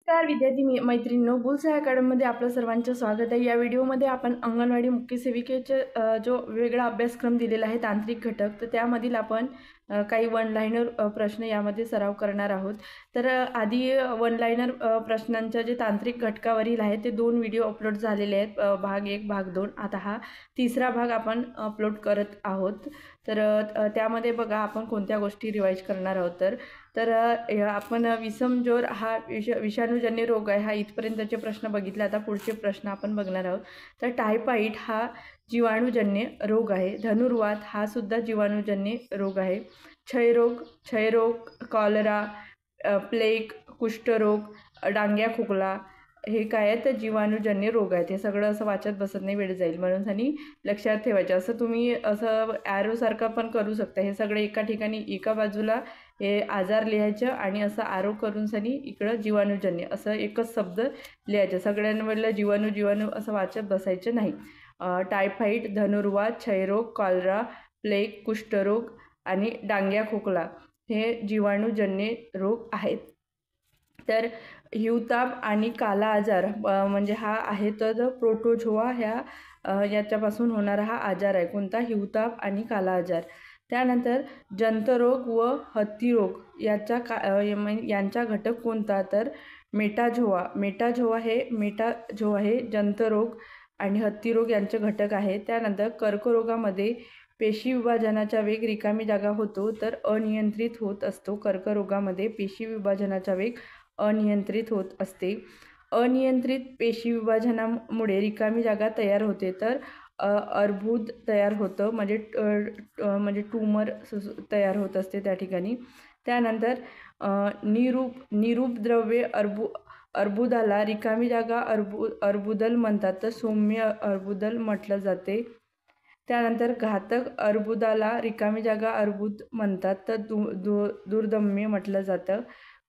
नमस्कार विद्यार्थी मैत्रिणींनो, बुलसाय अकॅडमीमध्ये आपलं सर्वांचं स्वागत आहे। या व्हिडिओमध्ये आपण अंगणवाडी मुख्य सेविकेचे जो वेगळा अभ्यासक्रम दिलेला आहे तांत्रिक घटक, तर त्यामधील आपण काही वन लाइनर प्रश्न यामध्ये सराव करणार आहोत। तर आधी वन लाइनर प्रश्नांच्या जे तांत्रिक घटकावरील आहे ते 2 व्हिडिओ अपलोड झालेले आहेत, भाग 1 भाग 2। आता हा तिसरा भाग आपण अपलोड करत आहोत। तर त्यामध्ये बघा आपण कोणत्या गोष्टी रिवाइज करणार आहोत। तर आपण विषमज्वर हा विषाणूजन्य रोग आहे, हा इथपर्यंतचे प्रश्न बघितले। आता पुढचे प्रश्न आपण बघणार आहोत। तर टायफॉइड हा जीवाणूजन्य रोग आहे। धनुर्वात हा सुद्धा जीवाणूजन्य रोग आहे। क्षयरोग, कॉलरा, प्लेग, कुष्ठरोग, डांग्या खोकला हे काय आहेत, तर जीवाणूजन्य रोग आहेत। हे सगळं असं वाचत बसत नाही, वेळ जाईल म्हणून आणि लक्षात ठेवायचं। असं तुम्ही असं ॲरोसारखं पण करू शकता। हे सगळे एका ठिकाणी एका बाजूला हे आजार लिहायचं आणि असं आरो करून सनी इकडं जीवाणूजन्य असं एकच शब्द लिहायचं। सगळ्यांवरला जीवाणू असं वाचत बसायचं नाही। टायफॉइड, धनुर्वात, क्षयरोग, कॉलरा, प्लेग, कुष्ठरोग आणि डांग्या खोकला हे जीवाणूजन्य रोग आहेत। तर हिवताप आणि काला आजार म्हणजे हा आहे तर प्रोटोझोआ याच्यापासून होणारा हा आजार आहे। कोणता? हिवताप आणि काला आजार। त्यानंतर जंतरोग व हत्तीरोग यांचा घटक कोणता? तर मेटाझोआ हे जंतरोग आणि हत्तीरोग यांचे घटक आहे। त्यानंतर कर्करोगामध्ये पेशी विभाजनाचा वेग रिकामी जागा होतो तर अनियंत्रित होत असतो। कर्करोगामध्ये पेशी विभाजनाचा वेग अनियंत्रित होत असते। अनियंत्रित पेशी विभाजनामुळे रिकामी जागा तयार होते तर अर्बुद तयार होतं, म्हणजे ट्यूमर तयार होत असते त्या ठिकाणी। त्यानंतर निरूप द्रव्य अर्बुदाला रिकामी जागा अर्बुदल म्हणतात, तर सौम्य अर्बुदल म्हटलं जाते। त्यानंतर घातक अर्बुदाला रिकामी जागा अर्बुद म्हणतात, तर दुर्दम्य म्हटलं जातं।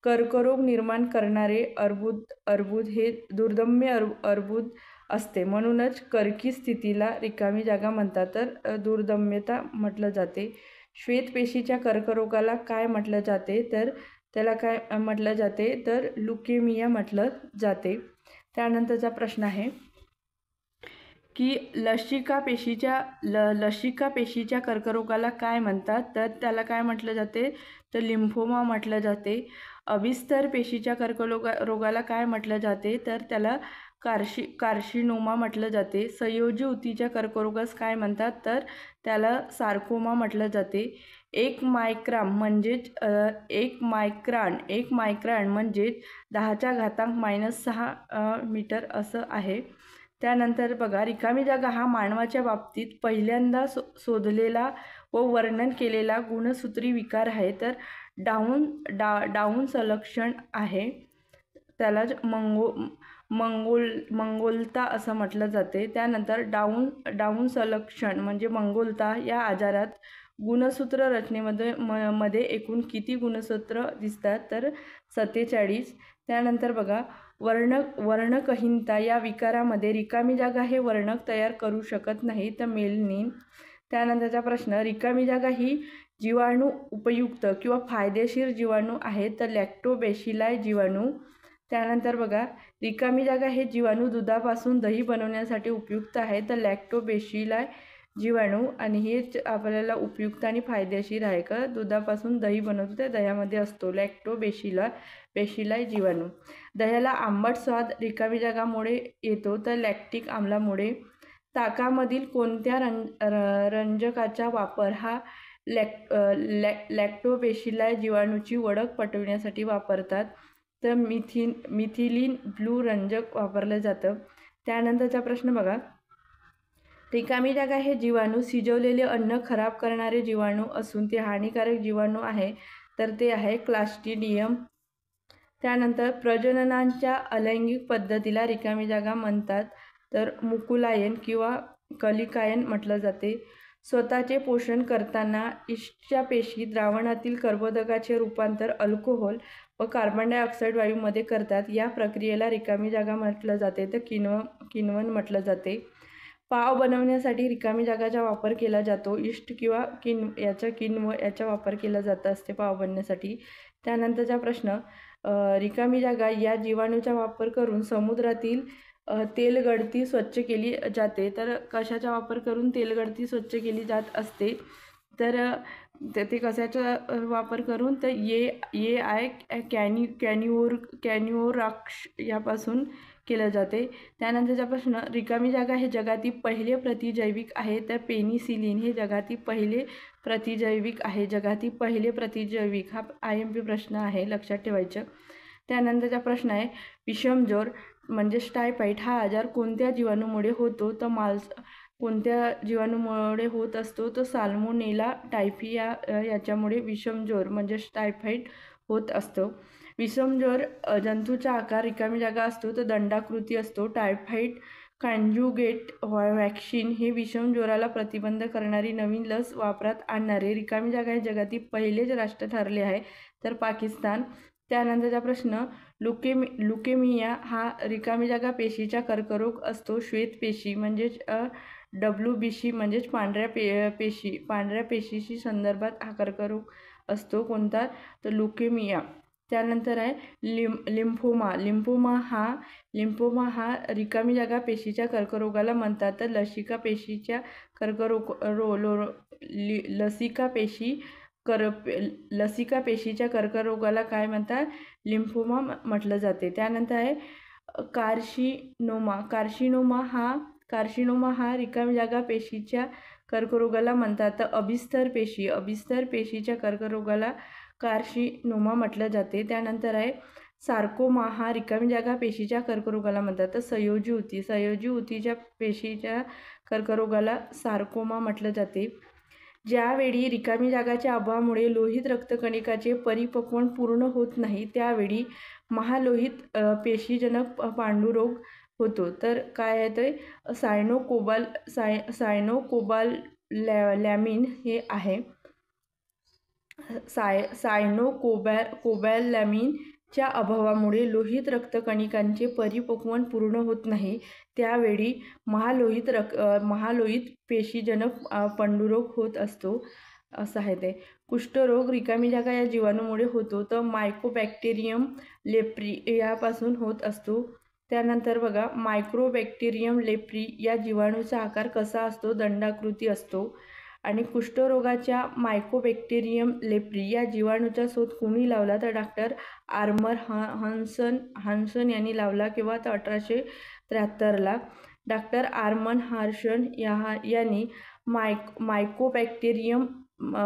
कर्करोग निर्माण करणारे अर्बुद हे दुर्दम्य अर्बुद असते, म्हणूनच कर्की स्थितीला रिकामी जागा म्हणतात, तर दुर्दम्यता म्हटलं जाते। श्वेतपेशीच्या कर्करोगाला काय म्हटलं जाते? तर त्याला काय म्हटलं जाते? तर ल्युकेमिया म्हटलं जाते। त्यानंतरचा प्रश्न आहे की लसिका पेशीच्या कर्करोगाला काय म्हणतात? तर त्याला काय म्हटलं जाते? तर लिम्फोमा म्हटलं जाते। अभिस्तर पेशीच्या कर्करोगाला काय म्हटलं जाते? तर त्याला कार्सिनोमा म्हटलं जाते। संयोजी ऊतीच्या कर्करोगास काय म्हणतात? तर त्याला सार्कोमा म्हटलं जाते। एक मायक्रॉन म्हणजेच 10⁻⁻⁻6 मीटर असं आहे। त्यानंतर बघा रिकामी जागा हा मानवाच्या बाबतीत पहिल्यांदा शोधलेला व वर्णन केलेला गुणसूत्री विकार आहे, तर डाऊन संलक्षण आहे। त्याला मंगोलता असं म्हटलं जाते। त्यानंतर डाऊन संलक्षण म्हणजे मंगोलता या आजारात गुणसूत्र रचनेमध्ये एकूण किती गुणसूत्र दिसतात? तर 47। त्यानंतर बघा वर्णकहीनता या विकारामध्ये रिकामी जागा हे वर्णक तयार करू शकत नाही, तर मेलनिन। त्यानंतरचा प्रश्न रिकामी जागा ही जीवाणू उपयुक्त किंवा फायदेशीर जीवाणू आहे, तर लॅक्टोबॅसिलाई जीवाणू। त्यानंतर बघा रिकामी जागा हे जीवाणू दुधापासून दही बनवण्यासाठी उपयुक्त आहे, तर लॅक्टोबॅसिलाई जीवाणू। आणि हे आपल्याला उपयुक्त आणि फायदेशीर आहे का? दुधापासून दही बनवतो ते दह्यामध्ये असतो लॅक्टोबॅसिलाई जीवाणू। दह्याला आंबट स्वाद रिकामी जागामुळे येतो, तर लॅक्टिक आम्लामुळे। ताकामधील कोणत्या रंजकाचा वापर हा लॅक्टोबॅसिलाई जीवाणूची ओळख पटविण्यासाठी वापरतात? तर मिथिलीन ब्लू रंजक वापरलं जातं। त्यानंतरचा प्रश्न बघा रिकामी जागा हे जीवाणू शिजवलेले अन्न खराब करणारे जीवाणू असून ते हानिकारक जीवाणू आहे, तर ते आहे क्लॉस्ट्रिडियम। त्यानंतर प्रजननाच्या अलैंगिक पद्धतीला रिकामी जागा म्हणतात, तर मुकुलायन किंवा कलिकायन म्हटलं जाते। स्वतःचे पोषण करताना ईस्टच्या पेशी द्रावणातील कर्बोदकाचे रूपांतर अल्कोहोल व कार्बन डायऑक्साईड वायूमध्ये करतात, या प्रक्रियेला रिकामी जागा म्हटलं जाते, तर किण्वन म्हटलं जाते। पाव बनवण्यासाठी रिकामी जागाचा वापर केला जातो, ईस्ट किंवा किण्व याचा वापर केला जात असते पाव बनवण्यासाठी। त्यानंतरचा प्रश्न रिकामी जागा या जीवाणूचा वापर करून समुद्रातील तेलगळती स्वच्छ केली जाते. तर कशाचा वापर करून तेलगळती स्वच्छ केली जात असते? तर ते कशाचा वापर करून? तर ये आय कॅन्युओराक्ष यापासून केलं जाते. त्यानंतरचा प्रश्न, रिकामी जागा हे जगातील पहिले प्रतिजैविक आहे. तर पेनिसिलिन हे जगातील पहिले प्रतिजैविक आहे. जगातील पहिले प्रतिजैविक हा IMP प्रश्न आहे, लक्षात ठेवायचं. त्यानंतरचा प्रश्न आहे, विषमज्वर म्हणजे टायफॉइड हा आजार कोणत्या जीवाणूमुळे होतो? तर कोणत्या जीवाणूमुळे होत असतो? तर साल्मोनेला टायफी याच्यामुळे विषमज्वर म्हणजे टायफॉइड होत असतो. विषमज्वर जंतूचा आकार रिकामी जागा असतो तर दंडाकृती असतो. टायफॉइड कॉन्जुगेट व्हॅक्सिन हे विषमज्वराला प्रतिबंध करणारी नवीन लस वापरात आणणारे रिकामी जागा हे जगातील पहिलेच राष्ट्र ठरले आहे, तर पाकिस्तान. त्यानंतरचा प्रश्न, लुकेमिया हा रिकामी जागा पेशीचा कर्करोग असतो. श्वेतपेशी म्हणजेच WBC म्हणजेच पांढऱ्या पेशीशी संदर्भात हा कर्करोग असतो. कोणता? तर लुकेमिया. त्यानंतर आहे लिम्फोमा हा रिकामी जागा पेशीच्या कर्करोगाला म्हणतात. तर लसिका पेशीच्या कर्करोगाला काय म्हणतात? लिम्फोमा म्हटलं जाते. त्यानंतर आहे कार्सिनोमा हा रिकामी जागा पेशीच्या कर्करोगाला म्हणतात. तर अभिस्तर पेशीच्या कर्करोगाला कार्सिनोमा म्हटलं जाते. त्यानंतर आहे सार्कोमा हा रिकामी जागा पेशीच्या कर्करोगाला म्हणतात. तर संयोजी ऊतीच्या पेशीच्या कर्करोगाला सार्कोमा म्हटलं जाते. ज्यावेळी रिकामी जागाच्या अभावामुळे लोहित रक्तकणिकाचे परिपक्वन पूर्ण होत नाही त्यावेळी महालोहित पेशीजनक पांडुरोग होतो. तर काय आहे ते? सायनोकोबालॅमिन हे आहे. सायनोकोबॅलॅमिनच्या अभावामुळे लोहित रक्तकणिकांचे परिपक्वन पूर्ण होत नाही त्यावेळी महालोहित पेशीजनक पांडुरोग होत असतो, असं आहे ते. कुष्ठरोग रिकामी जागा या जीवाणूमुळे होतो. तर मायकोबॅक्टेरियम लेप्री यापासून होत असतो. त्यानंतर बघा, मायक्रोबॅक्टेरियम लेप्री या जीवाणूचा आकार कसा असतो? दंडाकृती असतो. आणि कुष्ठरोगाच्या मायकोबॅक्टेरियम लेप्री या जीवाणूचा शोध कोणी लावला? तर डॉक्टर आर्मर हान्सन यांनी लावला. केव्हा? तर 1873ला. डॉक्टर आर्मन हार्शन यांनी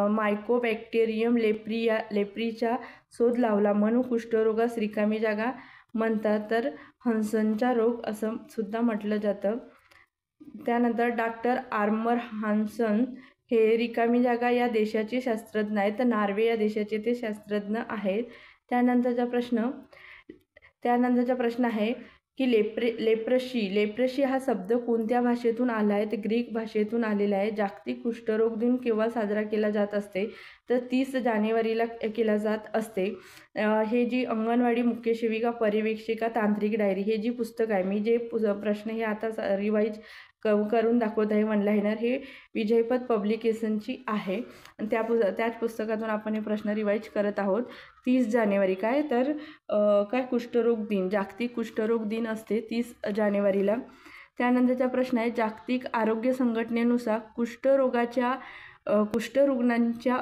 मायकोबॅक्टेरियम लेप्रीचा शोध लावला म्हणून कुष्ठरोगास रिकामी जागा म्हणतात. तर हन्सनचा रोग असं सुद्धा म्हटलं जातं. त्यानंतर डॉक्टर आर्मर हान्सन हे रिकामी जागा या देशाचे शास्त्रज्ञ आहेत. तर नॉर्वे या देशाचे ते शास्त्रज्ञ आहेत. त्यानंतरचा प्रश्न आहे की लेप्रशी हा शब्द कोणत्या भाषेतून आला आहे? तर ग्रीक भाषेतून आलेला आहे. जागतिक कुष्ठरोग दिन केव्हा साजरा केला जात असते? तर 30 जानेवारीला केला जात असते. हे जी अंगणवाडी मुख्य सेविका पर्यवेक्षिका तांत्रिक डायरी हे जी पुस्तक आहे, मी जे प्रश्न हे आता रिवाईज करून दाखवत आहे वन लाईनर, हे विजयपथ पब्लिकेशनची आहे. आणि त्याच पुस्तकातून आपण हे प्रश्न रिवाईज करत आहोत. 30 जानेवारी काय? तर कुष्ठरोग दिन, जागतिक कुष्ठरोग दिन असते 30 जानेवारीला. त्यानंतरचा प्रश्न आहे, जागतिक आरोग्य संघटनेनुसार कुष्ठरुग्णांच्या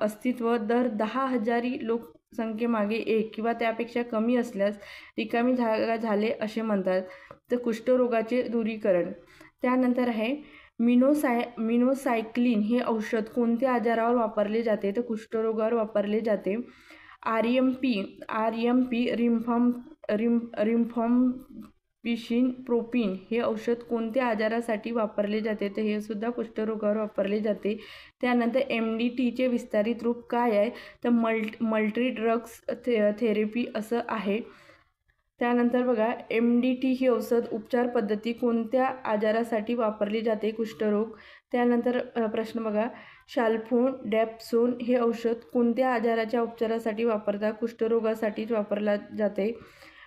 अस्तित्व दर 10,000 लोकसंख्येमागे 1 किंवा त्यापेक्षा कमी असल्यास रिकामी जागा झाले असे म्हणतात. तर कुष्ठरोगाचे दूरीकरण. त्यानंतर आहे मिनोसायक्लिन हे औषध कोणत्या आजारावर वापरले जाते? तर कुष्ठरोगावर वापरले जाते. RMP रिम्फॉम्पिसिन प्रोपिन हे औषध कोणत्या आजारासाठी वापरले जाते? तर हे सुद्धा कुष्ठरोगावर वापरले जाते. त्यानंतर MDTचे विस्तारित रूप काय आहे? तर मल्टी ड्रग्स थेरपी असं आहे. त्यानंतर बघा, MDT ही औषध उपचार पद्धती कोणत्या आजारासाठी वापरली जाते? कुष्ठरोग. त्यानंतर प्रश्न बघा, शाल्फोनडॅप्सोन हे औषध कोणत्या आजाराच्या उपचारासाठी वापरतात? कुष्ठरोगासाठीच वापरला जाते.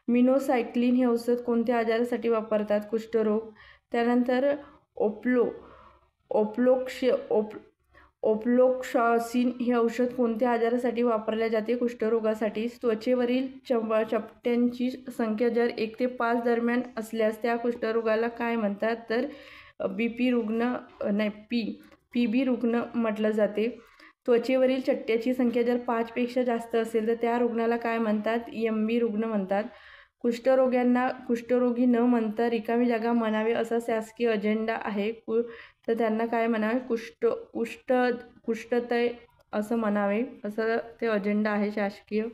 मिनोसायक्लिन हे औषध कोणत्या आजारासाठी वापरतात? कुष्ठरोग. त्यानंतर ओफ्लोक्सासिन हे औषध कोणत्या आजारासाठी वापरले जाते? कुष्ठरोगासाठी. त्वचेवरील चपट्यांची संख्या जर 1 ते 5 दरम्यान असल्यास त्या कुष्ठरोगाला काय म्हणतात? तर बीपी रुग्ण पीबी रुग्ण म्हटलं जाते. त्वचेवरील चट्ट्याची संख्या जर 5 पेक्षा जास्त असेल तर त्या रुग्णाला काय म्हणतात? एमबी रुग्ण म्हणतात. कुष्ठरोग्यांना कुष्ठरोगी न म्हणता रिकामी जागा म्हणावे असा शासकीय अजेंडा आहे. तर त्यांना काय म्हणावे? कुष्ठतय असं म्हणावे, असं ते अजेंडा आहे शासकीय.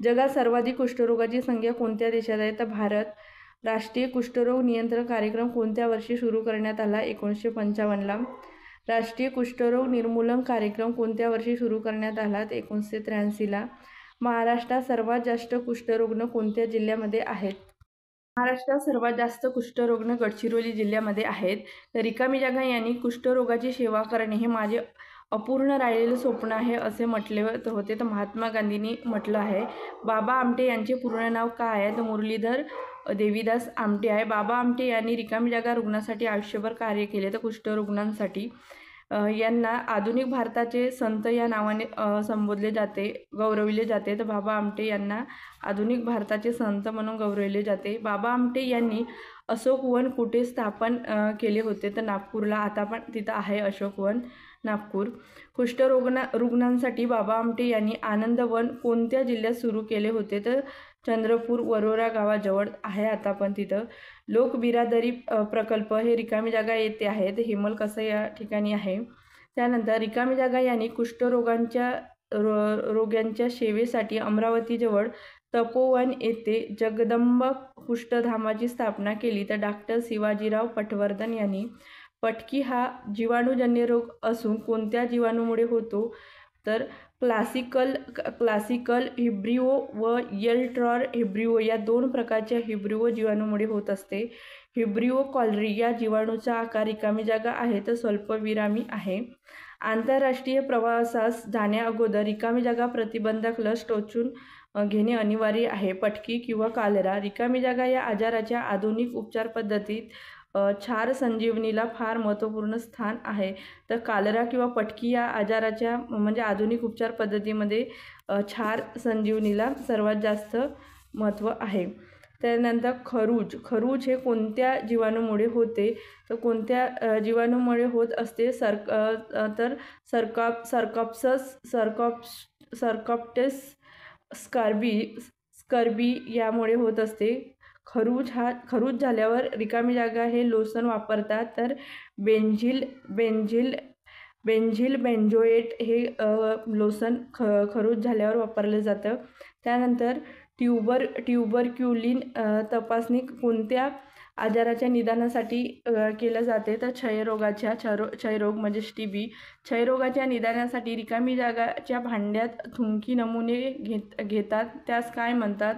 जगात सर्वाधिक कुष्ठरोगाची संख्या कोणत्या देशात आहे? तर भारत. राष्ट्रीय कुष्ठरोग नियंत्रण कार्यक्रम कोणत्या वर्षी सुरू करण्यात आला? 1955ला. राष्ट्रीय कुष्ठरोग निर्मूलन कार्यक्रम कोणत्या वर्षी सुरू करण्यात आला? 1983ला. महाराष्ट्रात सर्वात जास्त कुष्ठरुग्ण कोणत्या जिल्ह्यामध्ये आहेत? महाराष्ट्रात सर्वात जास्त कुष्ठरुग्ण गडचिरोली जिल्ह्यामध्ये आहेत. तर रिकामी जागा यांनी कुष्ठरोगाची सेवा करणे हे माझे अपूर्ण राहिलेले स्वप्न आहे असे म्हटले होते. तर महात्मा गांधींनी म्हटलं आहे. बाबा आमटे यांचे पूर्ण नाव काय आहे? तर मुरलीधर देवीदास आमटे आहे. बाबा आमटे यांनी रिकामी जागा रुग्णासाठी आयुष्यभर कार्य केले. तर कुष्ठरुग्णांसाठी यांना आधुनिक भारताचे संत या नावाने संबोधले जाते, गौरविले जाते. तर बाबा आमटे यांना आधुनिक भारताचे संत म्हणून गौरविले जाते. बाबा आमटे यांनी अशोक वन कुठे स्थापन केले होते? तर नागपूरला. आता पण तिथं आहे अशोक वन, नागपूर. रुग्णांसाठी बाबा आमटे यांनी आनंद वन कोणत्या जिल्ह्यात सुरू केले होते? तर चंद्रपूर वरोरा गावाजवळ आहे आता पण तिथं. लोकबिरादरी प्रकल्प हे रिकामी जागा येथे आहेत. हेमल कसं या ठिकाणी आहे. त्यानंतर रिकामी जागा यांनी रोग्यांच्या सेवेसाठी अमरावतीजवळ तपोवन येथे जगदंब कुष्ठधामाची स्थापना केली. तर डॉक्टर शिवाजीराव पटवर्धन यांनी. पटकी हा जीवाणूजन्य रोग असून कोणत्या जीवाणूमुळे होतो? तर क्लासिकल हिब्रिओ व येल्ट्रॉर हिब्रिओ या 2 प्रकारच्या हिब्रिओ जीवाणूमुळे होत असते. हिब्रिओ कॉलरी या जीवाणूचा आकार रिकामी जागा आहे तर स्वल्पविरामी आहे. आंतरराष्ट्रीय प्रवासास जाण्याअगोदर रिकामी जागा प्रतिबंधक लस टोचून घेणे अनिवार्य आहे. पटकी किंवा कॉलरा. रिकामी जागा या आजाराच्या आधुनिक उपचार पद्धतीत क्षार संजीवनीला फार महत्त्वपूर्ण स्थान आहे. तर कॉलरा किंवा पटकी या आजाराच्या म्हणजे आधुनिक उपचार पद्धतीमध्ये क्षार संजीवनीला सर्वात जास्त महत्त्व आहे. त्यानंतर खरूज हे कोणत्या जीवाणूमुळे होते? तर कोणत्या जीवाणूमुळे होत असते? तर सर्कॉप्टेस स्कर्बी यामुळे होत असते. खरूज झाल्यावर रिकामी जागा हे लोशन वापरतात. तर बेंझोएट हे लोशन खरूज झाल्यावर वापरलं जातं. त्यानंतर ट्यूबरक्युलिन तपासणी कोणत्या आजाराच्या निदानासाठी केलं जाते? तर क्षयरोग म्हणजे टीबी. क्षयरोगाच्या निदानासाठी रिकामी जागाच्या भांड्यात थुंकी नमुने घेतात. त्यास काय म्हणतात?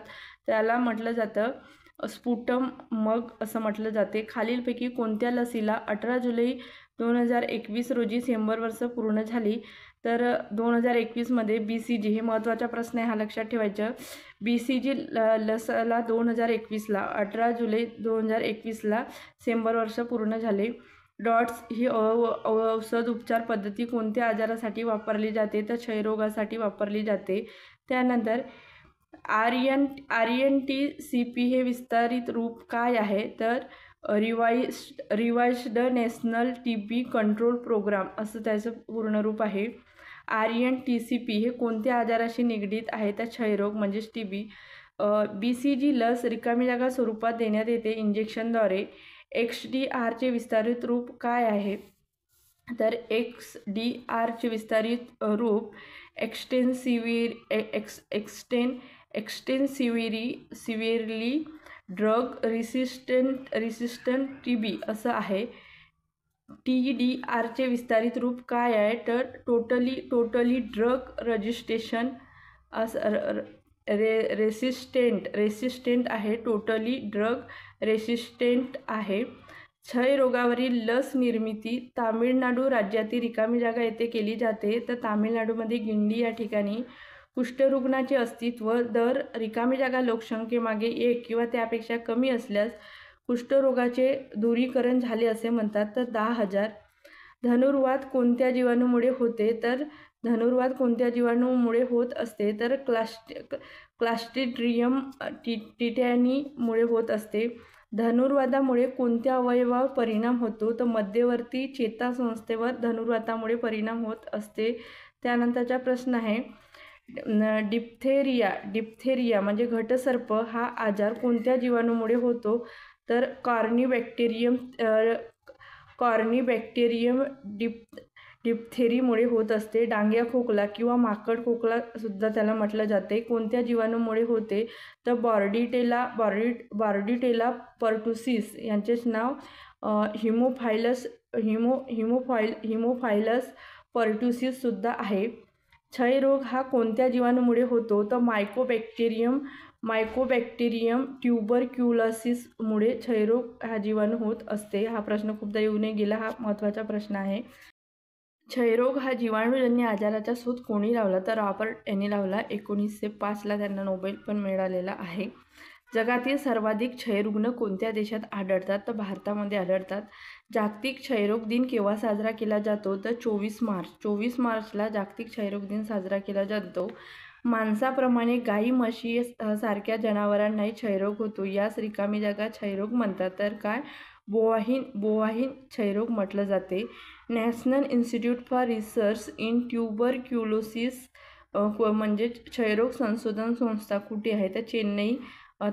त्याला म्हटलं जातं स्पुटम मग असं म्हटलं जाते. खालीलपैकी कोणत्या लसीला 18 जुलै 2021 रोजी 100 वर्ष पूर्ण झाली? तर 2021मध्ये BCG हे महत्त्वाचा प्रश्न आहे, हा लक्षात ठेवायचं. BCG लसला 2021ला 18 जुलै 2021ला 100 वर्ष पूर्ण झाले. डॉट्स ही औषध उपचार पद्धती कोणत्या आजारासाठी वापरली जाते? तर क्षयरोगासाठी वापरली जाते. त्यानंतर RNTCP हे विस्तारित रूप काय आहे? तर revised national TB control programme असं त्याचं पूर्ण रूप आहे. RNTCP हे कोणत्या आजाराशी निगडीत आहे? तर क्षयरोग म्हणजेच TB. BCG लस रिकामी जागा स्वरूपात देण्यात येते इंजेक्शनद्वारे. XDRचे विस्तारित रूप काय आहे? तर XDRचे विस्तारित रूप एक्सटेन्सिव्हली ड्रग रेसिस्टंट TB असं आहे. TDRचे विस्तारित रूप काय आहे? तर टोटली ड्रग रजिस्ट्रेशन रेसिस्टेंट आहे. टोटली ड्रग रेसिस्टेंट आहे. क्षयरोगावरील लस निर्मिती तामिळनाडू राज्यातील रिकामी जागा येथे केली जाते. तर तामिळनाडूमध्ये गिंडी या ठिकाणी. कुष्ठरुग्णाचे अस्तित्व दर रिकामी जागा लोकसंख्येमागे 1 किंवा त्यापेक्षा कमी असल्यास कुष्ठरोगाचे दूरीकरण झाले असे म्हणतात. तर 10,000. धनुर्वात कोणत्या जीवाणूमुळे होते? तर धनुर्वात कोणत्या जीवाणूमुळे होत असते? तर क्लास्ट्रिडियम टिटॅनीमुळे होत असते. धनुर्वातामुळे कोणत्या अवयवावर परिणाम होतो? तर मध्यवर्ती चेतासंस्थेवर धनुर्वातामुळे परिणाम होत असते. त्यानंतरचा प्रश्न आहे डिप्थेरिया म्हणजे घटसर्प हा आजार कोणत्या जीवाणूमुळे होतो? तर कॉर्निबॅक्टेरियम डिप्थेरीमुळे होत असते. डांग्या खोकला किंवा माकड खोकला सुद्धा त्याला म्हटलं जाते. कोणत्या जीवाणूमुळे होते? तर बॉर्डिटेला पर्टुसिस यांचेच नाव हिमोफायलस पर्टुसिस सुद्धा आहे. क्षयरोग हा कोणत्या जीवाणूमुळे होतो? तर मायकोबॅक्टेरियम ट्युबरक्युलोसिसमुळे क्षयरोग हा जीवाणू होत असते. हा प्रश्न खूपदा येऊनही गेला, हा महत्त्वाचा प्रश्न आहे. क्षयरोग हा जीवाणूजन्य आजाराचा शोध कोणी लावला? तर रॉबर्ट यांनी लावला. 1905ला त्यांना नोबेल पण मिळालेला आहे. जगातील सर्वाधिक क्षयरुग्ण कोणत्या देशात आढळतात? तर भारतामध्ये आढळतात. जागतिक क्षयरोग दिन केव्हा साजरा केला जातो? तर 24 मार्चला जागतिक क्षयरोग दिन साजरा केला जातो. माणसाप्रमाणे गाई म्हशी सारख्या जनावरांनाही क्षयरोग होतो. यास रिकामी जागा क्षयरोग म्हणतात. तर काय? बोवाहीन क्षयरोग म्हटलं जाते. National institute for research in tuberculosis म्हणजे क्षयरोग संशोधन संस्था कुठे आहे? तर चेन्नई,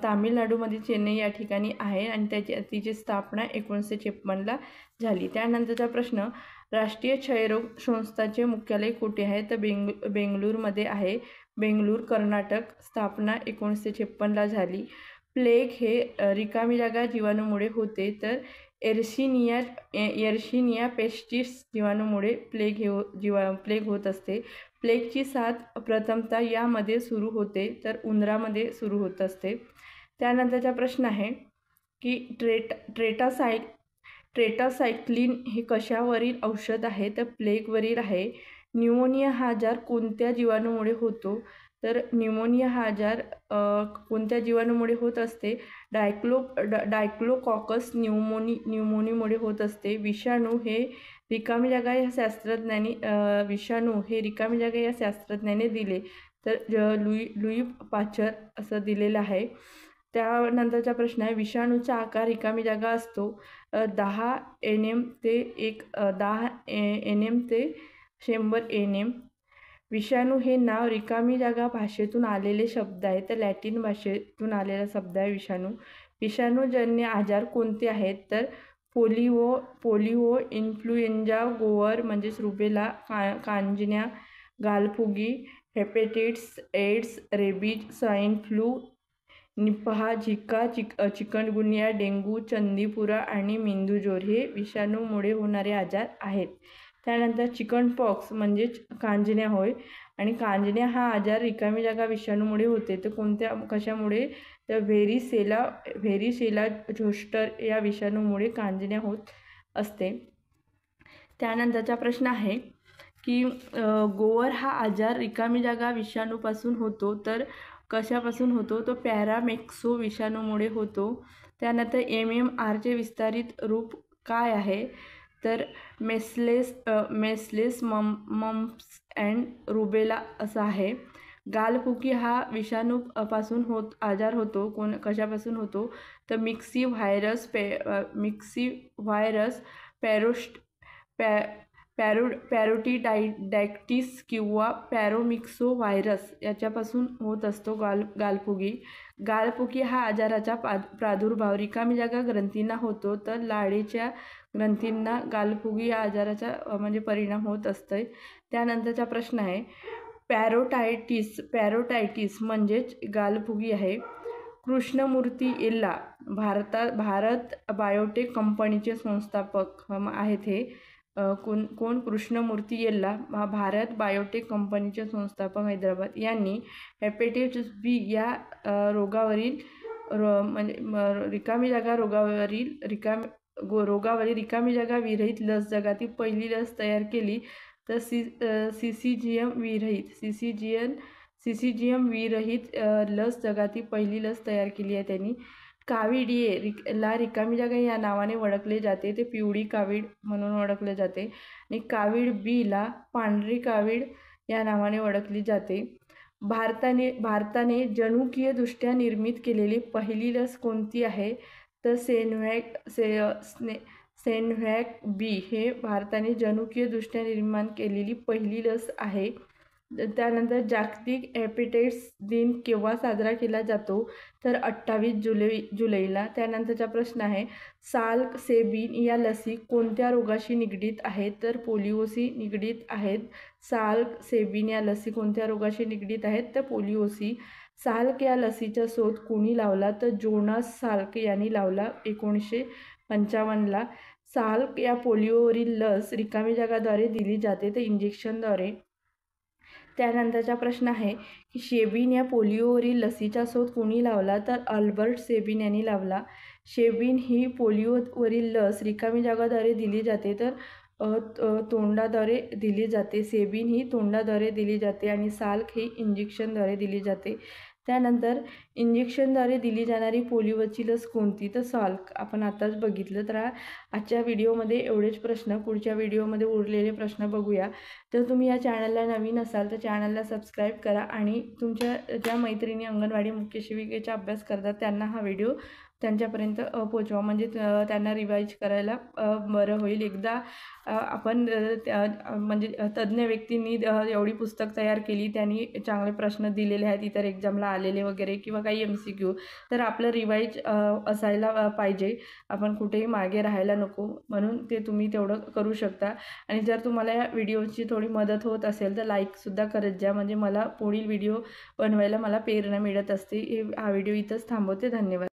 तामिळनाडूमध्ये चेन्नई या ठिकाणी आहे आणि तिची स्थापना 1956ला झाली. त्यानंतरचा प्रश्न राष्ट्रीय क्षयरोग संस्थाचे मुख्यालय कुठे आहे? तर बेंगळूरमध्ये आहे. बेंगळूर, कर्नाटक. स्थापना 1956ला झाली. प्लेग हे रिकामी जागा जीवाणूमुळे होते. तर एर्शिनिया पेस्टिस जीवाणूमुळे प्लेग होत असते. प्लेगची साथ प्रथमतः यामध्ये सुरू होते, तर उंदरामध्ये सुरू होत असते. त्यानंतरचा प्रश्न आहे की ट्रेटासायक्लिन हे कशावरील औषध आहे? तर प्लेगवरील आहे. न्यूमोनिया हा आजार कोणत्या जीवाणूमुळे होतो? तर न्यूमोनिया हा आजार कोणत्या जीवाणूमुळे होत असते? डायक्लोकॉकस न्यूमोनीमुळे होत असते. विषाणू हे रिकामी जागा या शास्त्रज्ञाने दिले. तर लुई पाश्चर असं दिलेलं आहे. त्यानंतरचा प्रश्न आहे विषाणूचा आकार रिकामी जागा असतो 10 nm ते 100 nm. विषाणू हे नाव रिकामी जागा भाषेतून आलेले शब्द आहे, तर लॅटिन भाषेतून आलेला शब्द आहे विषाणू. विषाणूजन्य आजार कोणते आहेत? तर पोलिओ, इन्फ्लुएंजा, गोवर म्हणजेच रुबेला, कांजिण्या, गालफुगी, hepatitis, AIDS, rabies, swine flu, Nipah, Zika, chikungunya, dengue, Chandipura आणि मेंदूज्वर हे विषाणूमुळे होणारे आजार आहेत. त्यानंतर चिकनपॉक्स म्हणजेच कांजिण्या होय, आणि कांजिण्या हा आजार रिकामी जागा विषाणूमुळे होते. तर कशामुळे? तर व्हेरिसेला झोस्टर या विषाणूमुळे कांजिण्या होत असते. त्यानंतरचा प्रश्न आहे की गोवर हा आजार रिकामी जागा विषाणूपासून होतो, तर कशापासून होतो? तो पॅरामेक्सो विषाणूमुळे होतो. त्यानंतर MMRचे विस्तारित रूप काय आहे? तर मेस्लेस मम्प्स अँड रुबेला असं आहे. गालफुगी हा विषाणूपासून आजार होतो. कशापासून होतो? तर मिक्सी व्हायरस पॅरोटिडायटिस किंवा पॅरोमिक्सो व्हायरस याच्यापासून होत असतो गालफुगी. गालफुगी हा आजाराचा प्रादुर्भाव रिकामी जागा ग्रंथींना होतो, तर लाळेच्या ग्रंथींना गालफुगी या आजाराचा म्हणजे परिणाम होत असतोय. त्यानंतरचा प्रश्न आहे पॅरोटायटिस म्हणजेच गालफुगी आहे. कृष्णमूर्ती येल्ला भारत बायोटेक कंपनीचे संस्थापक आहेत. हे कोण? कृष्णमूर्ती येल्ला, भारत बायोटेक कंपनीचे संस्थापक हैदराबाद, यांनी हेपेटायटिस बी या रोगावरील रिकामी जागा विरहित लस जगातील पहिली लस तयार केली. तर सीसीजीएम विरहित लस जगातील पहिली लस तयार केली आहे त्यांनी. काविड ला रिकामी जागा या नावाने ओळखले जाते, ते पिवळी कावीड म्हणून ओळखले जाते. आणि कावीड बी ला पांढरी कावीड या नावाने ओळखली जाते. भारताने जनुकीयदृष्ट्या निर्मित केलेली पहिली लस कोणती आहे? तर सेनोव्हॅक बी हे भारताने जनुकीयदृष्ट्या निर्माण केलेली पहिली लस आहे. त्यानंतर जागतिक हेपेटाइटिस दिन केव्हा साजरा केला जातो? तर 28 जुलैला. त्यानंतरचा प्रश्न आहे, साल्क सेबिन या लसी कोणत्या रोगाशी निगडीत आहेत? तर पोलिओशी निगडीत आहेत. साल्क सेबिन या लसी कोणत्या रोगाशी निगडीत आहेत? तर पोलिओशी. साल्क या लसीचा शोध कोणी लावला? तर जोनास साल्क यांनी लावला 1955ला. साल्क या पोलिओवरील लस रिकामी जागाद्वारे दिली जाते, तर इंजेक्शनद्वारे. त्यानंतरचा प्रश्न आहे की शेबिन या पोलिओवरील लसीचा शोध कोणी लावला? तर अल्बर्ट शेबिन यांनी लावला. शेबिन ही पोलिओवरील लस रिकामी जागाद्वारे दिली जाते, तर तोंडाद्वारे दिली जाते. शेबिन ही तोंडाद्वारे दिली जाते आणि साल्क ही इंजेक्शनद्वारे दिली जाते. त्यानंतर इंजेक्शनद्वारे दिली जाणारी पोलिओची लस कोणती? तर साल्क. आपण आताच बघितलं. तर आजच्या व्हिडिओमध्ये एवढेच प्रश्न. पुढच्या व्हिडिओमध्ये उरलेले प्रश्न बघूया. तर तुम्ही या चॅनलला नवीन असाल तर चॅनलला सबस्क्राईब करा आणि तुमच्या ज्या मैत्रिणी अंगणवाडी मुख्य सेविकेचा अभ्यास करतात त्यांना हा व्हिडिओ त्यांच्यापर्यंत पोचवा, म्हणजे त्यांना रिवाईज करायला बरं होईल. एकदा आपण म्हणजे तज्ज्ञ व्यक्तींनी एवढी पुस्तक तयार केली, त्यांनी चांगले प्रश्न दिलेले आहेत इतर एक्झामला आलेले वगैरे किंवा काही MCQ, तर आपलं रिवाईज असायला पाहिजे. आपण कुठेही मागे राहायला नको, म्हणून ते तुम्ही तेवढं करू शकता. आणि जर तुम्हाला या व्हिडिओची थोडी मदत होत असेल तर लाईकसुद्धा करत जा, म्हणजे मला पुढील व्हिडिओ बनवायला मला प्रेरणा मिळत असते. हा व्हिडिओ इथंच थांबवते. धन्यवाद.